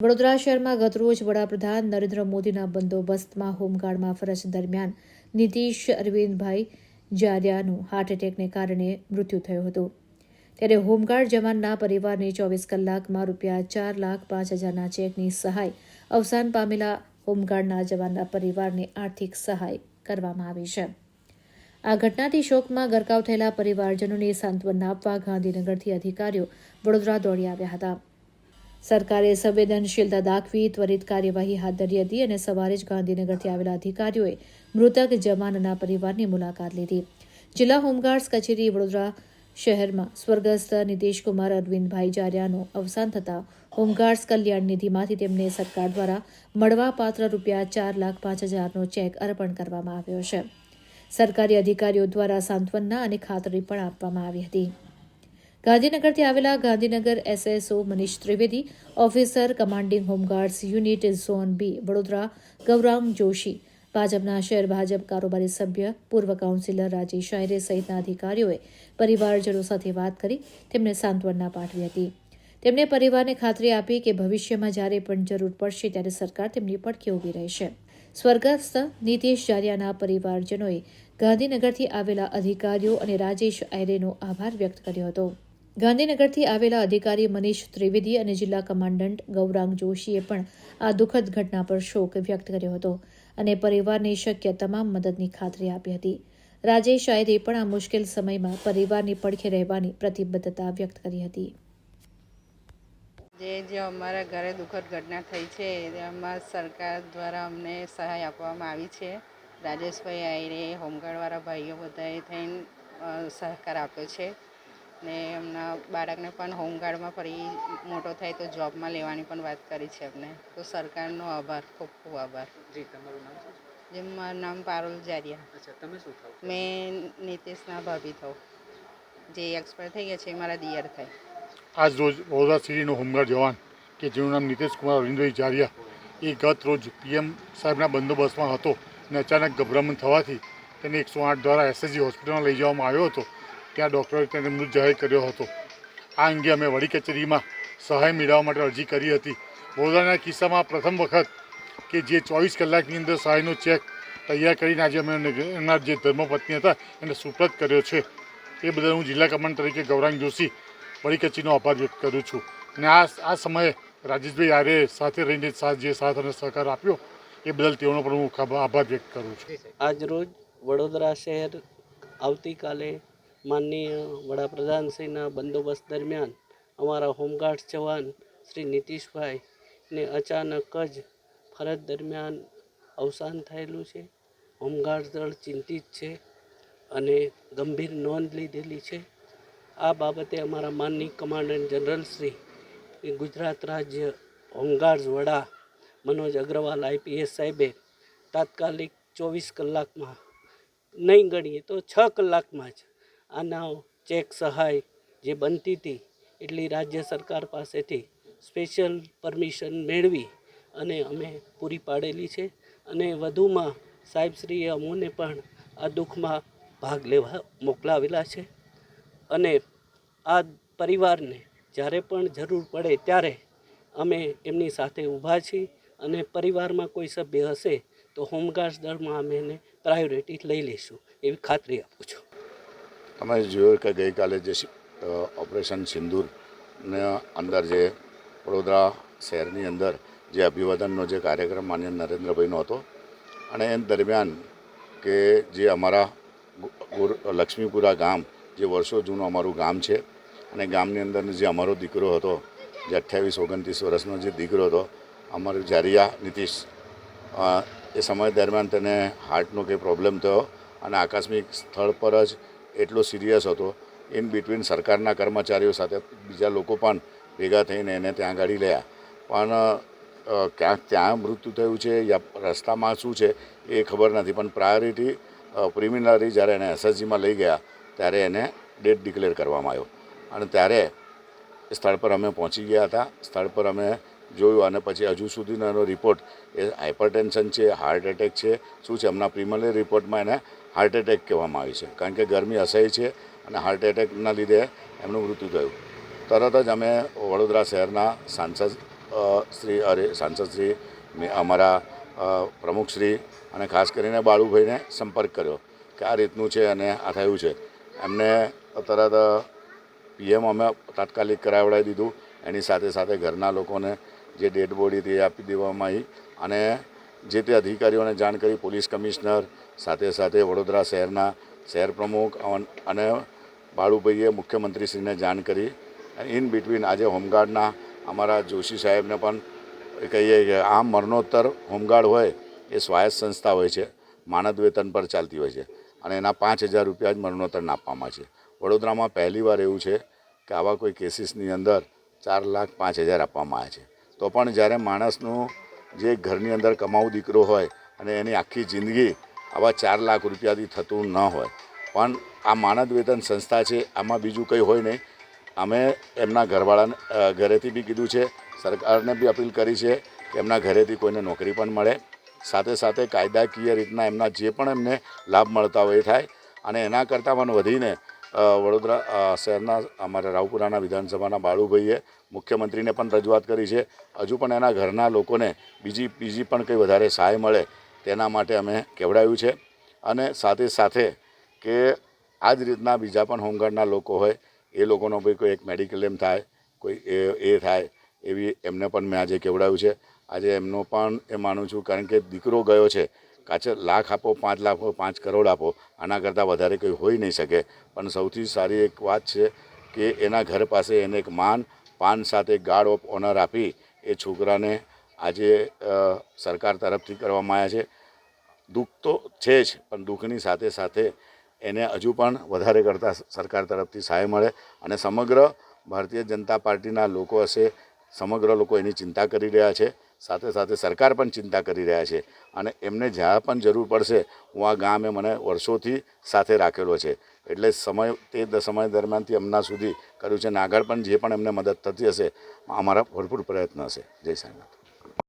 વડોદરા શહેરમાં ગતરોજ વડાપ્રધાન નરેન્દ્ર મોદીના બંદોબસ્તમાં હોમગાર્ડમાં ફરજ દરમિયાન નીતિશ અરવિંદભાઈ જારિયાનું હાર્ટ એટેકને કારણે મૃત્યુ થયું હતું. ત્યારે હોમગાર્ડ જવાનના પરિવારને 24 કલાકમાં ₹4,05,000ના ચેકની સહાય અવસાન પામેલા હોમગાર્ડના જવાનના પરિવારને આર્થિક સહાય કરવામાં આવી છે. આ ઘટનાથી શોકમાં ગરકાવ થયેલા પરિવારજનોને સાંત્વના આપવા ગાંધીનગરથી અધિકારીઓ વડોદરા દોડી આવ્યા હતા. સરકારે સંવેદનશીલતા દાખવી ત્વરિત કાર્યવાહી હાથ ધરી હતી અને સવારે જ ગાંધીનગરથી આવેલા અધિકારીઓએ મૃતક જવાનના પરિવારની મુલાકાત લીધી. જિલ્લા હોમગાર્ડ્સ કચેરી વડોદરા શહેરમાં સ્વર્ગસ્થ નીતિશકુમાર અરવિંદભાઈ જારિયાનું અવસાન થતાં હોમગાર્ડ્સ કલ્યાણ નિધિમાંથી તેમને સરકાર દ્વારા મળવાપાત્ર ₹4,05,000નો ચેક અર્પણ કરવામાં આવ્યો છે. સરકારી અધિકારીઓ દ્વારા સાંત્વના અને ખાતરી પણ આપવામાં આવી હતી. ગાંધીનગરથી આવેલા Gandhinagar SSO Manish Trivedi, officer commanding homeguards unit zone B Vadodara Gaurang Joshi, ભાજપના શહેર ભાજપ કારોબારી સભ્ય પૂર્વ કાઉન્સિલર રાજેશ આયરે સહિતના અધિકારીઓએ પરિવારજનો સાથે વાત કરી તેમને સાંત્વના પાઠવી હતી. તેમણે પરિવારને ખાતરી આપી કે ભવિષ્યમાં જ્યારે પણ જરૂર પડશે ત્યારે સરકાર તેમની પડખે ઊભી રહેશે. સ્વર્ગસ્થ નીતિશ જારિયાના પરિવારજનોએ ગાંધીનગરથી આવેલા અધિકારીઓ અને રાજેશ આયરેનો આભાર વ્યક્ત કર્યો હતો. ગાંધીનગરથી આવેલા અધિકારી મનીષ ત્રિવેદી અને જિલ્લા કમાન્ડન્ટ ગૌરાંગ જોશીએ પણ આ દુઃખદ ઘટના પર શોક વ્યક્ત કર્યો હતો અને પરિવારને શક્ય તમામ મદદની ખાતરી આપી હતી. રાજેશ આયરે પણ આ મુશ્કેલ સમયમાં પરિવારની પડખે રહેવાની પ્રતિબદ્ધતા વ્યક્ત કરી હતી. જે અમારા ઘરે દુઃખદ ઘટના થઈ છે તેમાં સરકાર દ્વારા અમને સહાય આપવામાં આવી છે. રાજેશભાઈ આયરે, હોમગાર્ડવાળા ભાઈઓ બધાએ થઈને સહકાર આપ્યો છે ને એમના બાળકને પણ હોમગાર્ડમાં ફરી મોટો થાય તો જોબમાં લેવાની પણ વાત કરી છે અમને. તો સરકારનો આભાર, ખૂબ ખૂબ આભાર. જી, તમારું નામ શું છે? જે મારું નામ પારુલ જારિયા. અચ્છા, તમે શું થાવ? મેં નીતિશના ભાભી થાઉં. જે એક્સપાયર થઈ ગયા છે એ મારા દિયર થાય. આજ રોજ વડોદરા સિટીનો હોમગાર્ડ જવાન કે જેનું નામ નીતિશકુમાર અરવિંદભાઈ જારિયા એ ગત રોજ પીએમ સાહેબના બંદોબસ્તમાં હતો અને અચાનક ગભરામણ થવાથી તેને 108 દ્વારા એસએસજી હોસ્પિટલમાં લઈ જવામાં આવ્યો હતો. ત્યાં ડૉક્ટરે તેને મૃત જાહેર કર્યો હતો. આ અંગે અમે વડી કચેરીમાં સહાય મેળવવા માટે અરજી કરી હતી. વડોદરાના કિસ્સામાં પ્રથમ વખત કે જે 24 કલાકની અંદર સહાયનો ચેક તૈયાર કરીને આજે અમે એમના જે ધર્મપત્ની હતા એને સુપ્રત કર્યો છે. એ બદલ હું જિલ્લા કમાન્ડર તરીકે ગૌરાંગ જોશી વડી કચેરીનો આભાર વ્યક્ત કરું છું. અને આ સમયે રાજેશભાઈ આરે સાથે રહીને જે સાથ અને સહકાર આપ્યો એ બદલ તેઓનો પણ હું આભાર વ્યક્ત કરું છું. આજરોજ વડોદરા શહેર આવતીકાલે માનનીય વડાપ્રધાનશ્રીના બંદોબસ્ત દરમિયાન અમારા હોમગાર્ડ્સ જવાન શ્રી નીતિશભાઈને અચાનક જ ફરજ દરમિયાન અવસાન થયેલું છે. હોમગાર્ડ દળ ચિંતિત છે અને ગંભીર નોંધ લીધેલી છે. આ બાબતે અમારા માનનીય કમાન્ડન્ટ જનરલ શ્રી ગુજરાત રાજ્ય હોમગાર્ડ્સ વડા મનોજ અગ્રવાલ આઈપીએસ સાહેબે તાત્કાલિક 24 કલાકમાં નહીં ગણીએ તો 6 કલાકમાં જ આના ચેક સહાય જે બનતી હતી એટલી રાજ્ય સરકાર પાસેથી સ્પેશિયલ પરમિશન મેળવી અને અમે પૂરી પાડેલી છે. અને વધુમાં સાહેબશ્રીએ અમોને પણ આ દુઃખમાં ભાગ લેવા મોકલાવેલા છે અને આ પરિવારને જ્યારે પણ જરૂર પડે ત્યારે અમે એમની સાથે ઊભા છીએ અને પરિવારમાં કોઈ સભ્ય હશે તો હોમગાર્ડ્સ દળમાં અમે એને પ્રાયોરિટી લઈ લઈશું એવી ખાતરી આપું છું. તમે જોયું કે ગઈકાલે જે ઓપરેશન સિંદૂરના અંદર જે વડોદરા શહેરની અંદર જે અભિવાદનનો જે કાર્યક્રમ માન્ય નરેન્દ્રભાઈનો હતો અને એ દરમિયાન કે જે અમારા લક્ષ્મીપુરા ગામ જે વર્ષો જૂનું અમારું ગામ છે અને ગામની અંદર જે અમારો દીકરો હતો જે 28-29 વર્ષનો જે દીકરો હતો અમારો જારિયા નીતિશ, એ સમય દરમિયાન તેને હાર્ટનો કંઈ પ્રોબ્લેમ થયો અને આકસ્મિક સ્થળ પર જ એટલો સિરિયસ હતો. ઇન બિટવીન સરકારના કર્મચારીઓ સાથે બીજા લોકો પણ ભેગા થઈને એને ત્યાં ગાડી લયા, પણ ક્યાંક ત્યાં મૃત્યુ થયું છે યા રસ્તામાં શું છે એ ખબર નથી. પણ પ્રાયોરિટી પ્રિમિનરી જ્યારે એને એસએસજીમાં લઈ ગયા ત્યારે એને ડેથ ડિક્લેર કરવામાં આવ્યો અને ત્યારે સ્થળ પર અમે પહોંચી ગયા હતા. સ્થળ પર અમે જોયું અને પછી હજુ સુધીનો એનો રિપોર્ટ એ હાઇપરટેન્શન છે, હાર્ટ એટેક છે, શું છે હમણાં પ્રિમિનરી રિપોર્ટમાં એને હાર્ટ એટેક કહેવામાં આવી છે. કારણ કે ગરમી અસહ્ય છે અને હાર્ટ એટેકના લીધે એમનું મૃત્યુ થયું. તરત જ અમે વડોદરા શહેરના સાંસદ સાંસદ શ્રી અમારા પ્રમુખશ્રી અને ખાસ કરીને બાળુભાઈને સંપર્ક કર્યો કે આ રીતનું છે અને આ થયું છે. એમને તરત પીએમ અમે તાત્કાલિક કરાવડાવી દીધું. એની સાથે સાથે ઘરના લોકોને જે ડેડ બોડી તે આપી દેવામાં આવી અને જે તે અધિકારીઓને જાણ કરી. પોલીસ કમિશનર સાથે સાથે વડોદરા શહેરના શહેર પ્રમુખ અને બાળુભાઈએ મુખ્યમંત્રીશ્રીને જાણ કરી. ઇન બિટવીન આજે હોમગાર્ડના અમારા જોશી સાહેબને પણ કહીએ કે આમ મરણોત્તર હોમગાર્ડ હોય એ સ્વાયત્ત સંસ્થા હોય છે, માનદ વેતન પર ચાલતી હોય છે અને એના 5,000 રૂપિયા જ મરણોત્તરના આપવામાં છે. વડોદરામાં પહેલીવાર એવું છે કે આવા કોઈ કેસીસની અંદર 4,05,000 આપવામાં આવે છે. તો પણ જ્યારે માણસનું જે ઘરની અંદર કમાવું દીકરો હોય અને એની આખી જિંદગી આવા 4 લાખ રૂપિયાથી થતું ન હોય, પણ આ માનદ વેતન સંસ્થા છે, આમાં બીજું કંઈ હોય નહીં. અમે એમના ઘરવાળાને ઘરેથી બી કીધું છે, સરકારને બી અપીલ કરી છે કે એમના ઘરેથી કોઈને નોકરી પણ મળે, સાથે સાથે કાયદાકીય રીતના એમના જે પણ એમને લાભ મળતા હોય એ થાય. અને એના કરતાં પણ વધીને વડોદરા શહેરના અમારા રાવપુરાના વિધાનસભાના બાળુભાઈએ મુખ્યમંત્રીને પણ રજૂઆત કરી છે. હજુ પણ એના ઘરના લોકોને બીજી પણ કંઈ વધારે સહાય મળે તેના માટે અમે કહેવડાવ્યું છે. અને સાથે સાથે કે આ જ રીતના બીજા પણ હોમગાર્ડના લોકો હોય એ લોકોનો ભાઈ કોઈ એક મેડિકલ એમ થાય, કોઈ એ થાય એવી એમને પણ મેં આજે કહેવડાવ્યું છે. આજે એમનો પણ એ માનું છું, કારણ કે દીકરો ગયો છે. કાચે લાખ આપો, 5 લાખ આપો, 5 કરોડ આપો, આના કરતાં વધારે કંઈ હોઈ નહીં શકે. પણ સૌથી સારી એક વાત છે કે એના ઘર પાસે એને એક પાન સાથે ગાર્ડ ઓફ ઓનર આપી એ છોકરાને આજે સરકાર તરફથી કરવામાં આવ્યા છે. દુઃખ તો છે જ, પણ દુઃખની સાથે સાથે એને હજુ પણ વધારે કરતાં સરકાર તરફથી સહાય મળે. અને સમગ્ર ભારતીય જનતા પાર્ટીના લોકો હશે, સમગ્ર લોકો એની ચિંતા કરી રહ્યા છે. સાથે સાથે સરકાર પણ ચિંતા કરી રહ્યા છે. અને એમને જ્યાં પણ જરૂર પડશે, હું આ ગામે મને વર્ષોથી સાથે રાખેલો છે, એટલે સમય દરમિયાનથી હમણાં સુધી કર્યું છે. અને આગળ પણ જે પણ એમને મદદ થતી હશે, અમારા ભરપૂર પ્રયત્ન હશે. જય સાંઈનાથ.